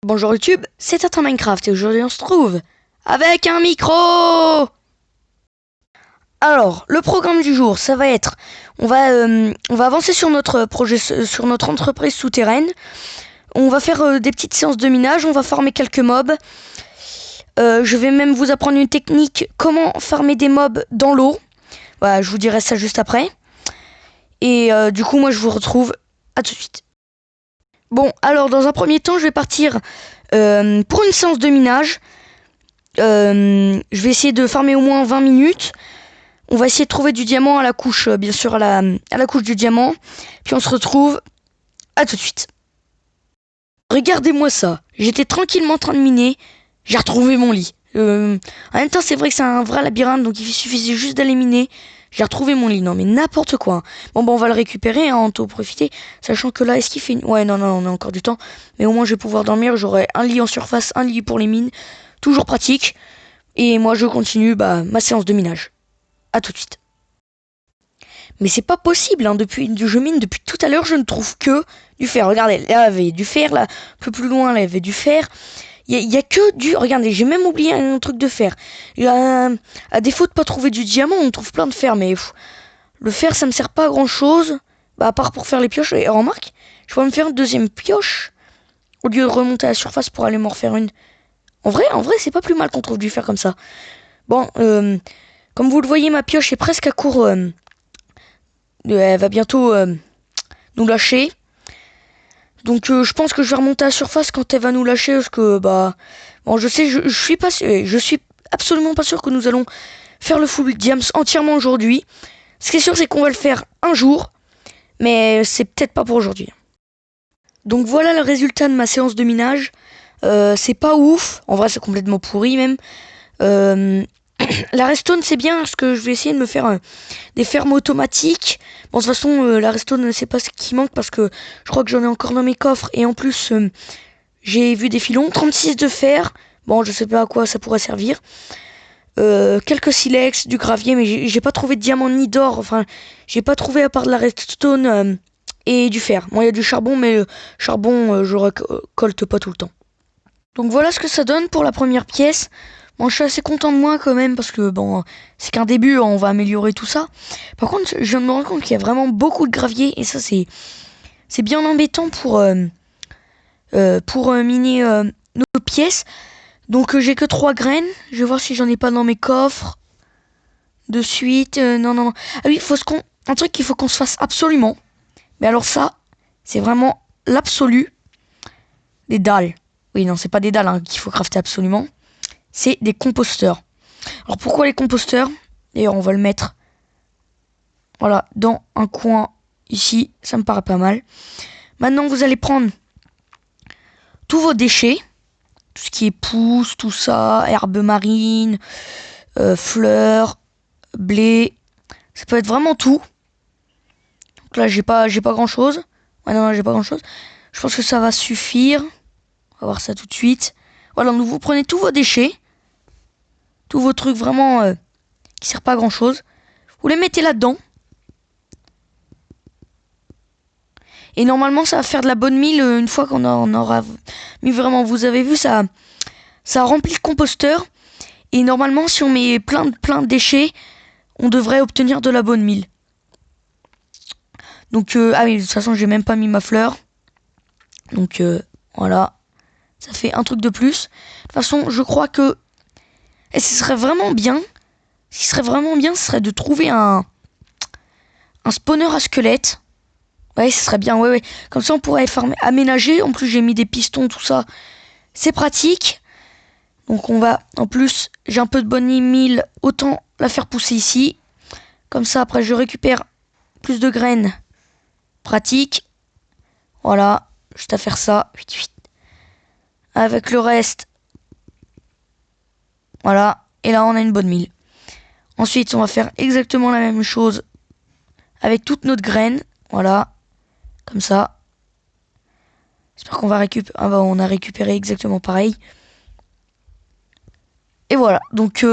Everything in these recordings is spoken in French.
Bonjour YouTube, c'est Tata Minecraft et aujourd'hui on se trouve avec un micro. Alors, le programme du jour, ça va être, on va avancer sur notre projet, sur notre entreprise souterraine. On va faire des petites séances de minage, on va farmer quelques mobs. Je vais même vous apprendre une technique, comment farmer des mobs dans l'eau. Voilà, je vous dirai ça juste après. Et du coup, moi je vous retrouve à tout de suite. Bon, alors dans un premier temps, je vais partir pour une séance de minage. Je vais essayer de farmer au moins 20 minutes. On va essayer de trouver du diamant à la couche, bien sûr, à la couche du diamant. Puis on se retrouve à tout de suite. Regardez-moi ça. J'étais tranquillement en train de miner. J'ai retrouvé mon lit. En même temps, c'est vrai que c'est un vrai labyrinthe, donc il suffisait juste d'aller miner. J'ai retrouvé mon lit. Non, mais n'importe quoi. Bon, on va le récupérer, hein, on peut profiter. Sachant que là, est-ce qu'il fait une... Ouais, non, on a encore du temps. Mais au moins, je vais pouvoir dormir. J'aurai un lit en surface, un lit pour les mines. Toujours pratique. Et moi, je continue ma séance de minage. À tout de suite. Mais c'est pas possible, hein, je mine depuis tout à l'heure, je ne trouve que du fer. Regardez, là, il y avait du fer, là, un peu plus loin, là, il y avait du fer. Il y a que du... Regardez, j'ai même oublié un truc de fer. À défaut de pas trouver du diamant, on trouve plein de fer, mais le fer, ça me sert pas à grand chose. À part pour faire les pioches. Et remarque, je pourrais me faire une deuxième pioche, au lieu de remonter à la surface pour aller m'en refaire une. En vrai, c'est pas plus mal qu'on trouve du fer comme ça. Bon, comme vous le voyez, ma pioche est presque à court. Elle va bientôt nous lâcher. Donc je pense que je vais remonter à la surface quand elle va nous lâcher parce que bon, je sais, je suis pas sûr, je suis absolument pas sûr que nous allons faire le full diams entièrement aujourd'hui. Ce qui est sûr, c'est qu'on va le faire un jour, mais c'est peut-être pas pour aujourd'hui. Donc voilà le résultat de ma séance de minage. C'est pas ouf, en vrai c'est complètement pourri même. La redstone c'est bien parce que je vais essayer de me faire des fermes automatiques. Bon, de toute façon la redstone c'est pas ce qui manque parce que je crois que j'en ai encore dans mes coffres. Et en plus j'ai vu des filons, 36 de fer. Bon, je sais pas à quoi ça pourrait servir. Quelques silex, du gravier, mais j'ai pas trouvé de diamant ni d'or. Enfin, j'ai pas trouvé à part de la redstone et du fer. Bon, il y a du charbon, mais le charbon je récolte pas tout le temps. Donc voilà ce que ça donne pour la première pièce. Bon, je suis assez content de moi quand même parce que bon, c'est qu'un début, on va améliorer tout ça. Par contre, je viens de me rendre compte qu'il y a vraiment beaucoup de gravier et ça c'est bien embêtant pour miner nos pièces. Donc j'ai que 3 graines. Je vais voir si j'en ai pas dans mes coffres. De suite, non. Ah oui, un truc qu'il faut qu'on se fasse absolument. Mais alors ça, c'est vraiment l'absolu. Des dalles. Oui, non, c'est pas des dalles hein, qu'il faut crafter absolument. C'est des composteurs. Alors pourquoi les composteurs? D'ailleurs, on va le mettre voilà, dans un coin ici. Ça me paraît pas mal. Maintenant, vous allez prendre tous vos déchets. Tout ce qui est pousses, tout ça, herbes marines, fleurs, blé. Ça peut être vraiment tout. Donc là, j'ai pas grand chose. Ouais, non, j'ai pas grand chose. Je pense que ça va suffire. On va voir ça tout de suite. Voilà, donc vous prenez tous vos déchets. Tous vos trucs vraiment qui servent pas à grand chose. Vous les mettez là-dedans. Et normalement, ça va faire de la bonne mille une fois qu'on en aura mis vraiment. Vous avez vu, ça remplit le composteur. Et normalement, si on met plein de déchets, on devrait obtenir de la bonne mille. Donc, ah oui, de toute façon, j'ai même pas mis ma fleur. Donc, voilà. Ça fait un truc de plus. De toute façon, je crois que... Et ce serait vraiment bien. Ce serait de trouver un spawner à squelette. Ouais, ce serait bien, ouais. Comme ça, on pourrait aménager. En plus, j'ai mis des pistons, tout ça. C'est pratique. Donc, en plus, j'ai un peu de bonne mille. Autant la faire pousser ici. Comme ça, après, je récupère plus de graines. Pratique. Voilà. Juste à faire ça. Avec le reste. Voilà. Et là, on a une bonne mille. Ensuite, on va faire exactement la même chose avec toute notre graine. Voilà. Comme ça. J'espère qu'on va récupérer. Ah bah, on a récupéré exactement pareil. Et voilà. Donc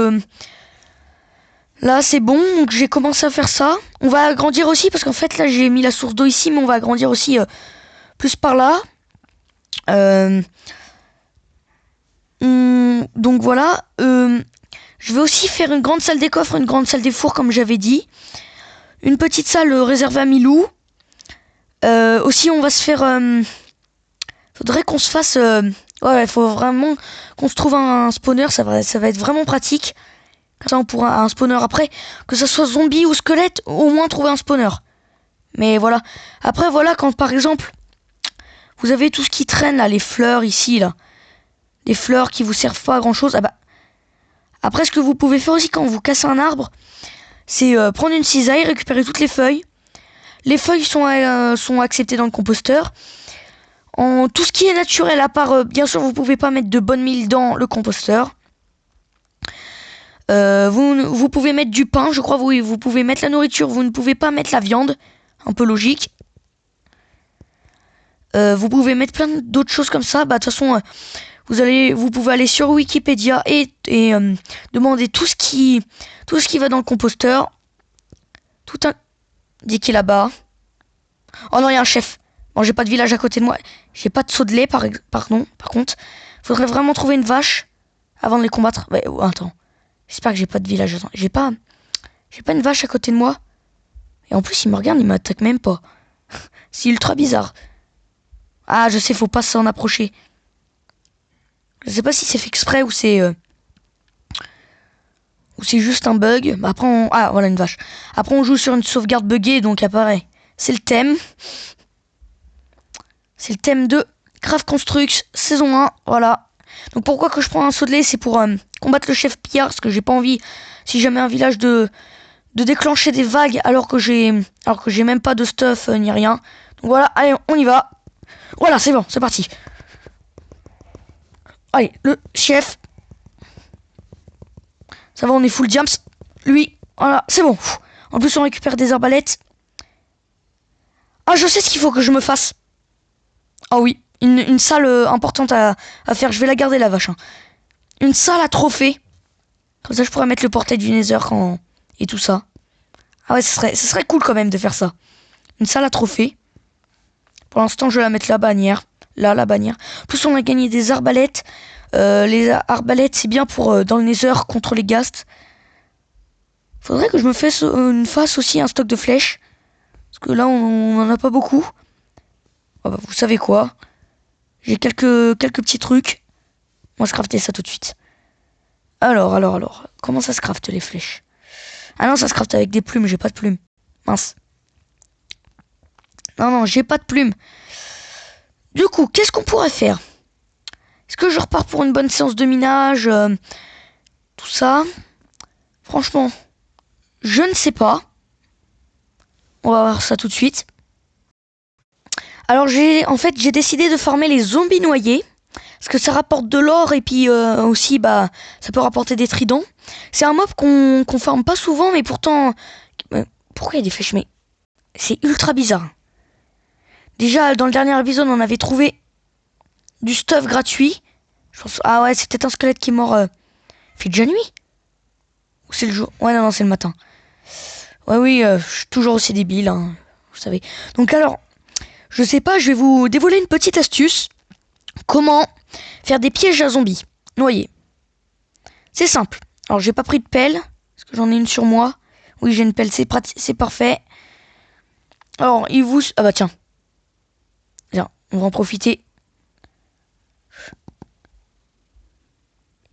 là, c'est bon. Donc j'ai commencé à faire ça. On va agrandir aussi parce qu'en fait, là, j'ai mis la source d'eau ici, mais on va agrandir aussi plus par là. Donc voilà. Je vais aussi faire une grande salle des coffres, une grande salle des fours, comme j'avais dit. Une petite salle réservée à Milou. Aussi, on va se faire... faudrait qu'on se fasse... ouais, il faut vraiment qu'on se trouve un spawner. Ça va être vraiment pratique. Comme ça, on pourra un spawner après. Que ça soit zombie ou squelette, au moins trouver un spawner. Mais voilà. Après, voilà, quand par exemple... Vous avez tout ce qui traîne, là, les fleurs ici, là. Des fleurs qui vous servent pas à grand-chose. Ah bah... Après, ce que vous pouvez faire aussi quand vous cassez un arbre, c'est prendre une cisaille, récupérer toutes les feuilles. Les feuilles sont acceptées dans le composteur. Tout ce qui est naturel, à part, bien sûr, vous pouvez pas mettre de bonne mille dans le composteur. Vous pouvez mettre du pain, je crois, vous pouvez mettre la nourriture, vous ne pouvez pas mettre la viande. Un peu logique. Vous pouvez mettre plein d'autres choses comme ça. Bah, de toute façon, vous pouvez aller sur Wikipédia et demander tout ce qui va dans le composteur. Tout un... Dit qu'il est là-bas. Oh non, il y a un chef. Bon, j'ai pas de village à côté de moi. J'ai pas de seau de lait, par contre. Faudrait vraiment trouver une vache avant de les combattre. Ouais, attends. J'espère que j'ai pas de village. Attends. J'ai pas une vache à côté de moi. Et en plus, il me regarde, il m'attaque même pas. C'est ultra bizarre. Ah, je sais, faut pas s'en approcher. Je sais pas si c'est fait exprès ou c'est juste un bug. Bah, après, ah, voilà une vache. Après, on joue sur une sauvegarde buggée, donc apparaît. C'est le thème. C'est le thème de Craft Construx, saison 1. Voilà. Donc pourquoi que je prends un seau de lait, c'est pour combattre le chef pillard, parce que j'ai pas envie, si jamais un village, de déclencher des vagues alors que j'ai même pas de stuff ni rien. Donc voilà, allez, on y va. Voilà, c'est bon, c'est parti. Allez, le chef. Ça va, on est full diams. Lui, voilà, c'est bon. En plus, on récupère des arbalètes. Ah, je sais ce qu'il faut que je me fasse. Ah oui, une salle importante à faire. Je vais la garder, la vache. Hein. Une salle à trophées. Comme ça, je pourrais mettre le portail du Nether et tout ça. Ah ouais, ce serait cool quand même de faire ça. Une salle à trophées. Pour l'instant, je vais la mettre la bannière. Là, la bannière. En plus, on a gagné des arbalètes. Les arbalètes, c'est bien pour dans le Nether contre les ghasts. Faudrait que je me fasse aussi un stock de flèches. Parce que là, on en a pas beaucoup. Oh bah, vous savez quoi? J'ai quelques petits trucs. On va se crafter ça tout de suite. Alors. Comment ça se crafte les flèches? Ah non, ça se crafte avec des plumes. J'ai pas de plumes. Mince. Non, j'ai pas de plumes. Du coup, qu'est-ce qu'on pourrait faire? Est-ce que je repars pour une bonne séance de minage? Tout ça? Franchement, je ne sais pas. On va voir ça tout de suite. Alors j'ai décidé de farmer les zombies noyés. Parce que ça rapporte de l'or et puis aussi ça peut rapporter des tridents. C'est un mob qu'on farme pas souvent, mais pourtant... pourquoi il y a des flèches? Mais c'est ultra bizarre. Déjà dans le dernier épisode on avait trouvé du stuff gratuit. Je pense... Ah ouais, c'est peut-être un squelette qui est mort. Il fait déjà nuit? Ou c'est le jour? Ouais non, c'est le matin. Ouais oui, je suis toujours aussi débile, hein, vous savez. Donc alors, je sais pas, je vais vous dévoiler une petite astuce. Comment faire des pièges à zombies noyés. C'est simple. Alors j'ai pas pris de pelle, parce que j'en ai une sur moi. Oui, j'ai une pelle, c'est parfait. Alors, ah bah tiens. Tiens, on va en profiter.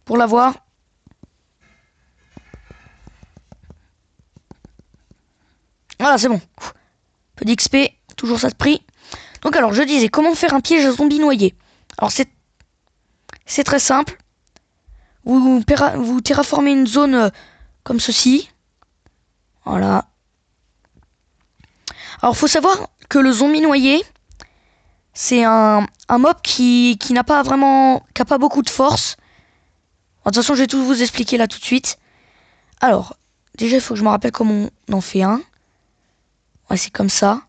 Pour l'avoir. Voilà, c'est bon. Peu d'XP, toujours ça de prix. Donc alors, je disais, comment faire un piège à zombies noyés? Alors c'est très simple. Vous terraformez une zone comme ceci. Voilà. Alors, faut savoir que le zombie noyé, c'est un mob qui n'a pas beaucoup de force. De toute façon, je vais tout vous expliquer là tout de suite. Alors, déjà, il faut que je me rappelle comment on en fait un. Ouais, c'est comme ça.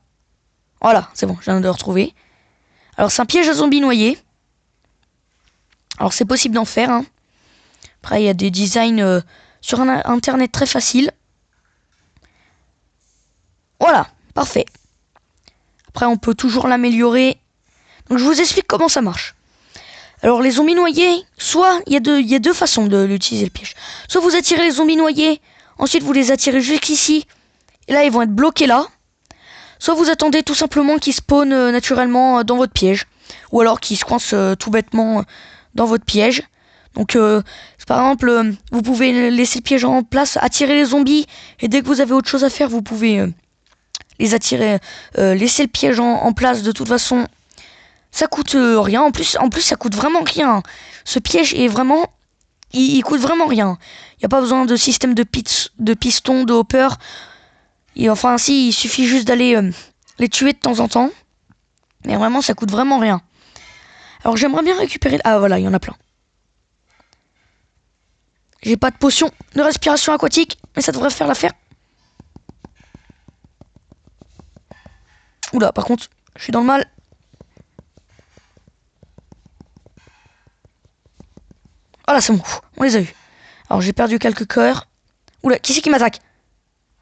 Voilà, c'est bon, je viens de le retrouver. Alors, c'est un piège à zombies noyés. Alors, c'est possible d'en faire. Hein. Après, il y a des designs sur Internet très faciles. Voilà, parfait. Après, on peut toujours l'améliorer. Donc, je vous explique comment ça marche. Alors les zombies noyés, soit il y a deux façons de l'utiliser le piège. Soit vous attirez les zombies noyés, ensuite vous les attirez jusqu'ici, et là ils vont être bloqués là. Soit vous attendez tout simplement qu'ils spawnent naturellement dans votre piège, ou alors qu'ils se coincent tout bêtement dans votre piège. Donc par exemple, vous pouvez laisser le piège en place, attirer les zombies, et dès que vous avez autre chose à faire, vous pouvez les attirer, laisser le piège en place. De toute façon, ça coûte rien. En plus, ça coûte vraiment rien. Ce piège est vraiment, il coûte vraiment rien. Il n'y a pas besoin de système de piston, de hopper. Et enfin, si, il suffit juste d'aller les tuer de temps en temps. Mais vraiment, ça coûte vraiment rien. Alors, j'aimerais bien récupérer. Ah voilà, il y en a plein. J'ai pas de potion de respiration aquatique, mais ça devrait faire l'affaire. Oula, par contre, je suis dans le mal. Voilà, c'est bon, on les a eu. Alors j'ai perdu quelques cœurs. Oula, qui c'est qui m'attaque?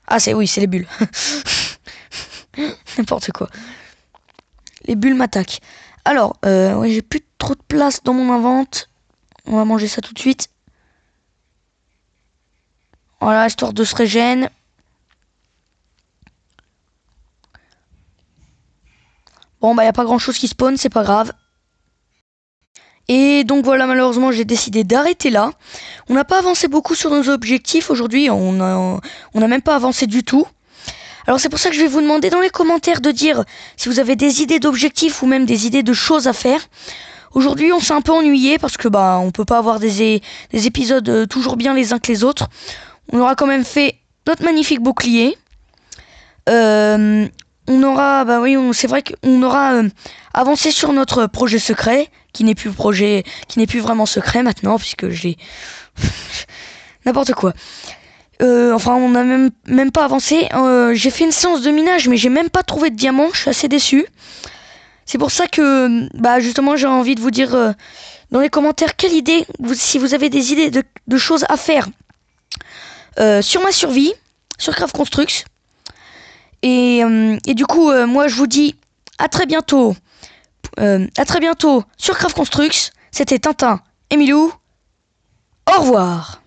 Ah oui, c'est les bulles. N'importe quoi. Les bulles m'attaquent. Alors, ouais, j'ai plus trop de place dans mon invente. On va manger ça tout de suite. Voilà, histoire de se régène. Bon, bah, y a pas grand chose qui spawn, c'est pas grave. Et donc voilà, malheureusement, j'ai décidé d'arrêter là. On n'a pas avancé beaucoup sur nos objectifs aujourd'hui. On n'a même pas avancé du tout. Alors c'est pour ça que je vais vous demander dans les commentaires de dire si vous avez des idées d'objectifs ou même des idées de choses à faire. Aujourd'hui, on s'est un peu ennuyé parce que on peut pas avoir des épisodes toujours bien les uns que les autres. On aura quand même fait notre magnifique bouclier. On aura, c'est vrai qu'on aura avancé sur notre projet secret, qui n'est plus vraiment secret maintenant, puisque j'ai n'importe quoi. Enfin, on n'a même pas avancé. J'ai fait une séance de minage, mais j'ai même pas trouvé de diamant. Je suis assez déçu. C'est pour ça que, justement, j'ai envie de vous dire dans les commentaires si vous avez des idées de choses à faire sur ma survie, sur Craft Construx. Et du coup, moi, je vous dis à très bientôt. Sur Craft Construx. C'était Tintin et Milou. Au revoir.